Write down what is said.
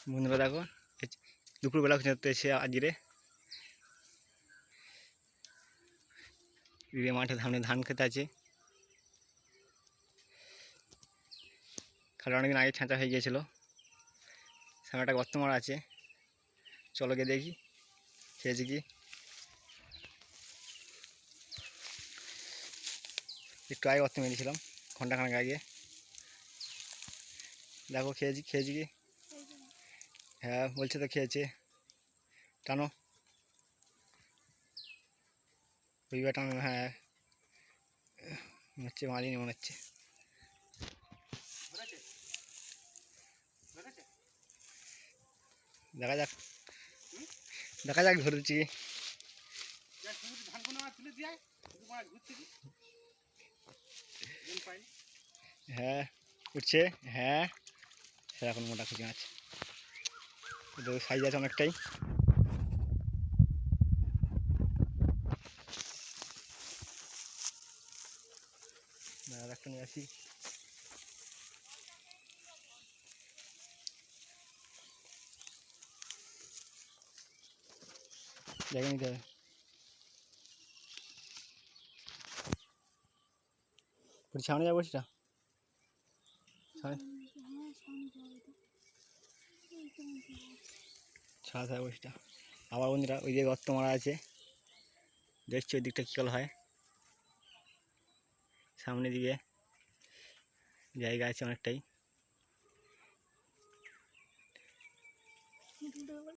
বন্ধুরা দেখো দুপুরবেলা খেতে এসে আজকে মাঠে ধান খেতে আছে। খালে অনেকদিন আগে ছাঁচা হয়ে গিয়েছিল, সামনে একটা গর্ত মারা আছে। চলো গিয়ে দেখি খেয়েছি কি। একটু আগে গর্ত মেরেছিলাম ঘন্টাখানেক আগে। দেখো খেয়েছি কি। হ্যাঁ বলছে তো খেয়েছে। টানো ওইবার টানো। হ্যাঁ মনে হচ্ছে মারিনি, মনে হচ্ছে। দেখা যাক ধরেছি। হ্যাঁ উঠছে। হ্যাঁ সেরকম মোটা খুঁজে আছে, সাইজ আছে অনেকটাই। একটা নিয়ে আসি। জায়গা নিতে হবে। সামনে যাবো সেটা ছাড়া থাকবো সেটা। আবার বন্ধুরা ওই যে গর্ত মারা আছে, দেখছি ওই দিকটা কী কল হয়। সামনের দিকে জায়গা আছে অনেকটাই।